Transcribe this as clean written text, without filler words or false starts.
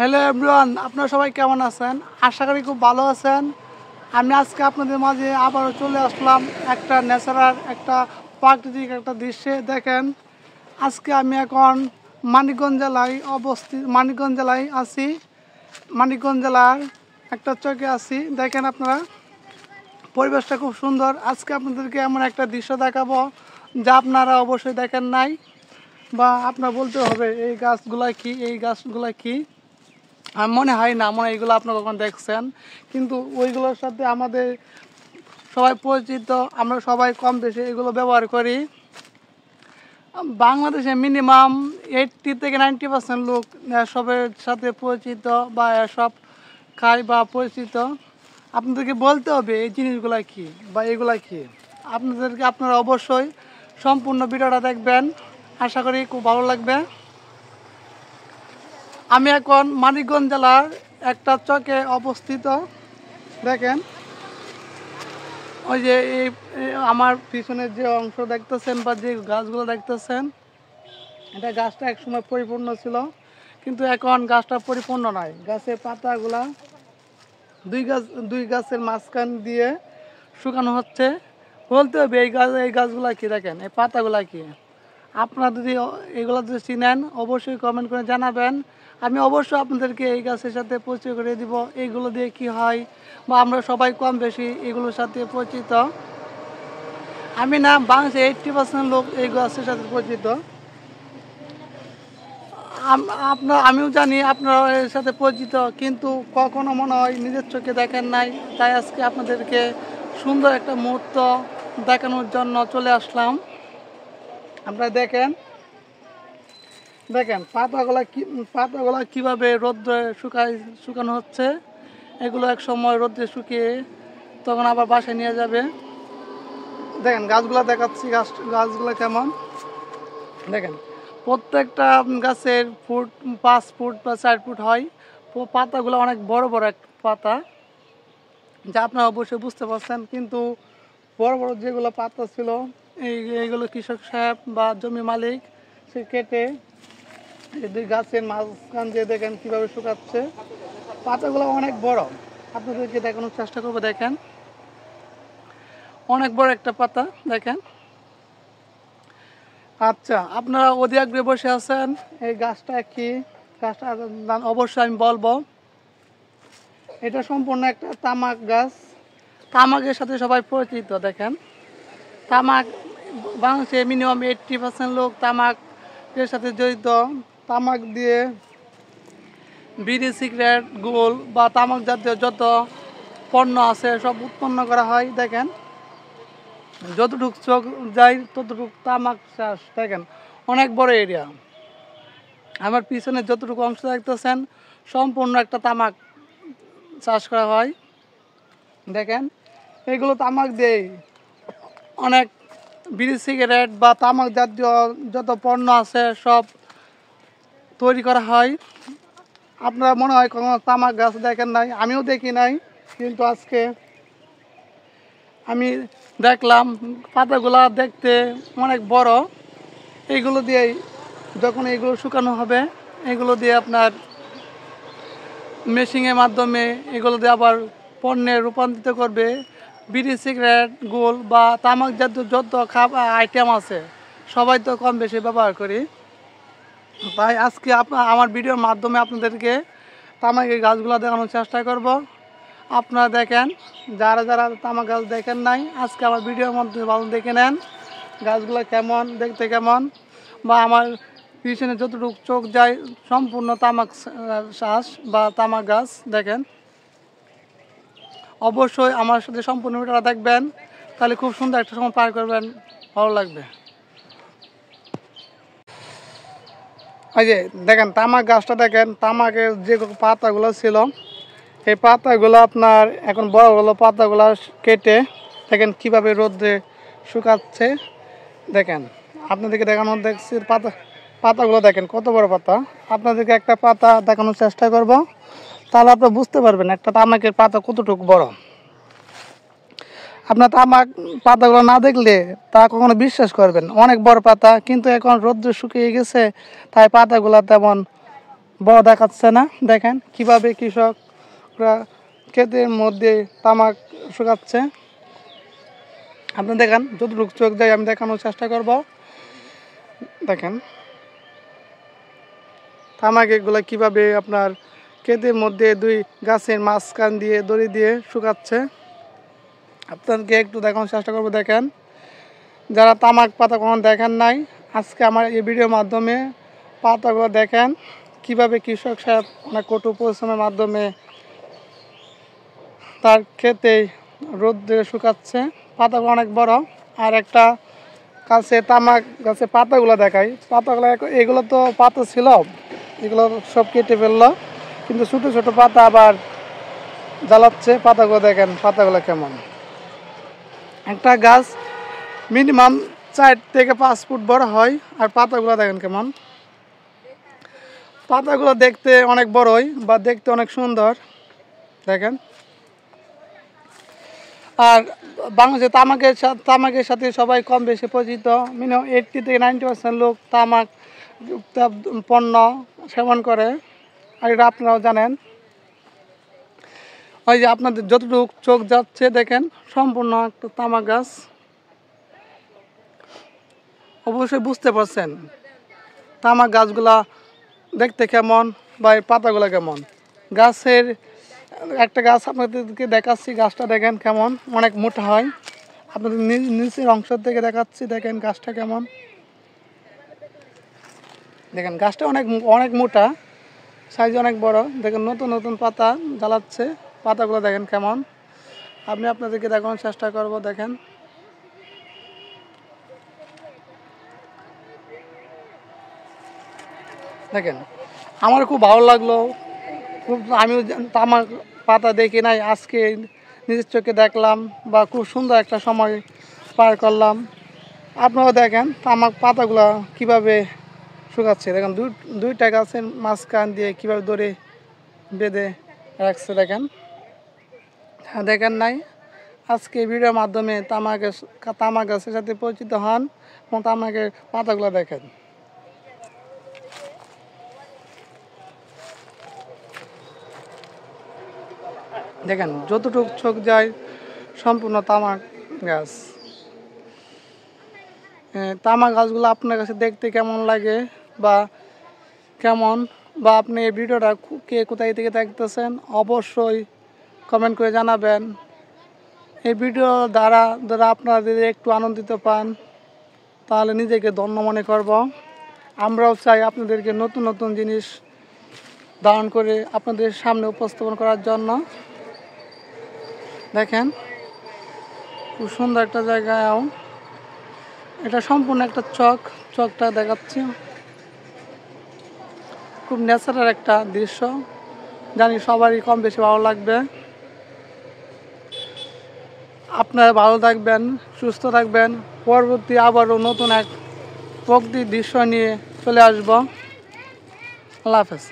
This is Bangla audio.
হ্যালো এভরিওয়ান, আপনারা সবাই কেমন আছেন? আশা করি খুব ভালো আছেন। আমি আজকে আপনাদের মাঝে আবারও চলে আসলাম একটা ন্যাচারাল, একটা প্রাকৃতিক একটা দৃশ্যে। দেখেন, আজকে আমি এখন মানিকগঞ্জ জেলায় আছি। মানিকগঞ্জ জেলার একটা চকে আছি। দেখেন আপনারা, পরিবেশটা খুব সুন্দর। আজকে আপনাদেরকে এমন একটা দৃশ্য দেখাবো যা আপনারা অবশ্যই দেখেন নাই, বা আপনার বলতে হবে এই গাছগুলা কি। আমার মনে হয় না এইগুলো আপনারা কখন দেখছেন, কিন্তু ওইগুলোর সাথে আমাদের সবাই পরিচিত। আমরা সবাই কম বেশি এগুলো ব্যবহার করি। বাংলাদেশে মিনিমাম 80 থেকে 90% লোক এসবের সাথে পরিচিত, বা এসব খায় বা পরিচিত। আপনাদেরকে বলতে হবে এই জিনিসগুলা কি বা এগুলা কি। আপনারা অবশ্যই সম্পূর্ণ ভিডিওটা দেখবেন, আশা করি খুব ভালো লাগবে। আমি এখন মানিকগঞ্জ জেলার একটা চকে অবস্থিত। দেখেন, ওই যে আমার পিছনের যে অংশ দেখতেছেন বা যে গাছগুলো দেখতেছেন, এটা গাছটা একসময় পরিপূর্ণ ছিল, কিন্তু এখন গাছটা পরিপূর্ণ নয়। গাছের পাতাগুলা দুই গাছের মাঝখান দিয়ে শুকানো হচ্ছে। বলতে হবে এই গাছগুলা কি। দেখেন এই পাতাগুলা কি। আপনারা যদি এগুলো যদি চিনেন অবশ্যই কমেন্ট করে জানাবেন। আমি অবশ্যই আপনাদেরকে এই গাছের সাথে পরিচয় করে দিব, এইগুলো দিয়ে কি হয়, বা আমরা সবাই কম বেশি এগুলোর সাথে পরিচিত। আমি না, বাংলাদেশে 80% লোক এই গাছের সাথে পরিচিত। আমিও জানি আপনারা এর সাথে পরিচিত, কিন্তু কখনো মনে হয় নিজের চোখে দেখেন নাই। তাই আজকে আপনাদেরকে সুন্দর একটা মুহূর্ত দেখানোর জন্য চলে আসলাম। আপনারা দেখেন পাতাগুলা কিভাবে রোদ্রে শুকানো হচ্ছে। এগুলো এক সময় রোদ্রে শুকিয়ে তখন আবার বাসায় নিয়ে যাবে। দেখেন গাছগুলা দেখাচ্ছি, গাছগুলো কেমন। দেখেন, প্রত্যেকটা গাছের 5 ফুট বা 4 ফুট হয়। পাতাগুলো অনেক বড় বড় এক পাতা, যা আপনারা অবশ্যই বুঝতে পারছেন। কিন্তু বড় বড় যেগুলো পাতা ছিল, এইগুলো কৃষক সাহেব বা জমি মালিক সে কেটে এই দুই গাছের মাঝখান দিয়ে দেখেন কিভাবে শুকাচ্ছে। পাতাগুলো অনেক বড়, আপনাদেরকে দেখানোর চেষ্টা করবো। দেখেন, অনেক বড় একটা পাতা। দেখেন, আচ্ছা, আপনারা অধীর আগ্রহে বসে আছেন এই গাছটা কি। গাছটা অবশ্যই আমি বলবো। এটা সম্পূর্ণ একটা তামাক গাছ। তামাকের সাথে সবাই পরিচিত। দেখেন, তামাক বাংলাদেশে মিনিমাম 80% লোক তামাকের সাথে জড়িত। তামাক দিয়ে বিড়ি, সিগারেট, গোল বা তামাক জাতীয় যত পণ্য আছে সব উৎপন্ন করা হয়। দেখেন, যতটুক চোখ যায় ততটুক তামাক চাষ। দেখেন, অনেক বড় এরিয়া। আমার পিছনে যতটুকু অংশ দেখতেছেন সম্পূর্ণ একটা তামাক চাষ করা হয়। দেখেন, এগুলো তামাক দিয়ে অনেক বিড়ি, সিগারেট বা তামাক জাতীয় যত পণ্য আছে সব তৈরি করা হয়। আপনারা মনে হয় কোনো তামাক গাছ দেখেন নাই, আমিও দেখি নাই, কিন্তু আজকে আমি দেখলাম। পাতাগুলা দেখতে অনেক বড়। এইগুলো দিয়েই যখন এইগুলো শুকানো হবে, এগুলো দিয়ে আপনার মেশিনের মাধ্যমে এগুলো দিয়ে আবার পণ্যে রূপান্তরিত করবে। বিড়ি, সিগারেট, গোল বা তামাক জাতীয় যত আইটেম আছে সবাই তো কম বেশি ব্যবহার করি। তাই আজকে আমার ভিডিওর মাধ্যমে আপনাদেরকে তামাকের গাছগুলো দেখানোর চেষ্টা করব। আপনারা দেখেন, যারা তামাক গাছ দেখেন নাই, আজকে আমার ভিডিওর মধ্যে ভালো দেখে নেন গাছগুলো কেমন দেখতে, কেমন বা আমার পিছনে যতটুকু চোখ যায় সম্পূর্ণ তামাক শ্বাস বা তামাক গাছ। দেখেন, অবশ্যই আমার সাথে সম্পূর্ণ ভিডিওটা দেখবেন, তাহলে খুব সুন্দর একটা সময় পার করবেন, ভালো লাগবে। এই যে দেখেন তামাক গাছটা, দেখেন তামাকের যে পাতাগুলো ছিল এই পাতাগুলো আপনার এখন বড় বড় পাতাগুলো কেটে দেখেন কিভাবে রোদ্রে শুকাচ্ছে। দেখেন, আপনাদেরকে দেখানোর দেখছি পাতাগুলো দেখেন কত বড় পাতা। আপনাদেরকে একটা পাতা দেখানোর চেষ্টা করব, তাহলে আপনারা বুঝতে পারবেন একটা তামাকের পাতা কতটুকু বড়। আপনার তামাক পাতাগুলো না দেখলে তা কখনো বিশ্বাস করবেন অনেক বড় পাতা, কিন্তু এখন রোদ্র শুকিয়ে গেছে তাই পাতাগুলো তেমন বড় দেখাচ্ছে না। দেখেন কিভাবে কৃষকরা ক্ষেতের মধ্যে তামাক শুকাচ্ছে। আপনি দেখেন যতটুকু চোখ যায় আমি দেখানোর চেষ্টা করব। দেখেন তামাক এগুলো কীভাবে আপনার ক্ষেতের মধ্যে দুই গাছের মাঝখান দিয়ে দড়ি দিয়ে শুকাচ্ছে। আপনাদেরকে একটু দেখানোর চেষ্টা করব। দেখেন যারা তামাক পাতা কখনো দেখেন নাই, আজকে আমার এই ভিডিওর মাধ্যমে পাতাগুলো দেখেন কিভাবে কৃষক সাহেব অনেক কঠোর পরিশ্রমের মাধ্যমে তার ক্ষেতে রোদ্রে শুকাচ্ছে। পাতাগুলো অনেক বড়। আর একটা কাছে তামাক গাছে পাতাগুলো দেখাই। পাতাগুলো এগুলো তো পাতা ছিল, এগুলো সব কেটে ফেললো, কিন্তু ছোট ছোট পাতা আবার জ্বালাচ্ছে। পাতাগুলো দেখেন পাতাগুলো কেমন। একটা গাছ মিনিমাম 4 থেকে 5 ফুট বড় হয়। আর পাতাগুলো দেখেন কেমন। পাতাগুলো দেখতে অনেক বড়ই বা দেখতে অনেক সুন্দর দেখেন। আর বাংলাদেশে তামাকের সাথে সবাই কম বেশি পরিচিত। মিনিমাম 80 থেকে 90% লোক তামাক পণ্য সেবন করে। আর এটা আপনারাও জানেন। ওই যে আপনাদের যতটুকু চোখ যাচ্ছে দেখেন সম্পূর্ণ একটা তামাক গাছ। অবশ্যই বুঝতে পারছেন তামাক গাছগুলা দেখতে কেমন বা এর পাতাগুলো কেমন। গাছের একটা গাছ আপনাদেরকে দেখাচ্ছি, গাছটা দেখেন কেমন, অনেক মোটা হয়। আপনাদের নিচের অংশ থেকে দেখাচ্ছি, দেখেন গাছটা কেমন। দেখেন গাছটা অনেক অনেক মোটা, সাইজ অনেক বড়। দেখেন নতুন নতুন পাতা জ্বালাচ্ছে। পাতাগুলো দেখেন কেমন। আমি আপনাদেরকে দেখানোর চেষ্টা করব। দেখেন দেখেন আমার খুব ভালো লাগলো। আমিও তামাক পাতা দেখি নাই, আজকে নিজের চোখে দেখলাম বা খুব সুন্দর একটা সময় পার করলাম। আপনারাও দেখেন তামাক পাতাগুলো কিভাবে শুকাচ্ছে। দেখেন দুইটা গাছের মাঝখান দিয়ে কীভাবে দড়ি বেঁধে রাখছে। দেখেন হ্যাঁ দেখেন নাই, আজকে ভিডিওর মাধ্যমে তামাক গাছের সাথে পরিচিত হন এবং তামাকের পাতাগুলো দেখেন। দেখেন যতটুকু চোখ যায় সম্পূর্ণ তামাক গাছ। তামাক গাছগুলো আপনার কাছে দেখতে কেমন লাগে বা কেমন, বা আপনি এই ভিডিওটা কে কোথায় থেকে দেখতেছেন অবশ্যই কমেন্ট করে জানাবেন। এই ভিডিও দ্বারা আপনারা যদি একটু আনন্দিত পান তাহলে নিজেকে ধন্য মনে করব। আমরাও চাই আপনাদেরকে নতুন নতুন জিনিস ধারণ করে আপনাদের সামনে উপস্থাপন করার জন্য। দেখেন খুব সুন্দর একটা জায়গায়ও, এটা সম্পূর্ণ একটা চকটা দেখাচ্ছি। খুব ন্যাচারাল একটা দৃশ্য, জানি সবারই কম বেশি ভালো লাগবে। আপনারা ভালো থাকবেন, সুস্থ থাকবেন। পরবর্তী আবারও নতুন এক প্রকৃতির দৃশ্য নিয়ে চলে আসবো। আল্লাহ হাফেজ।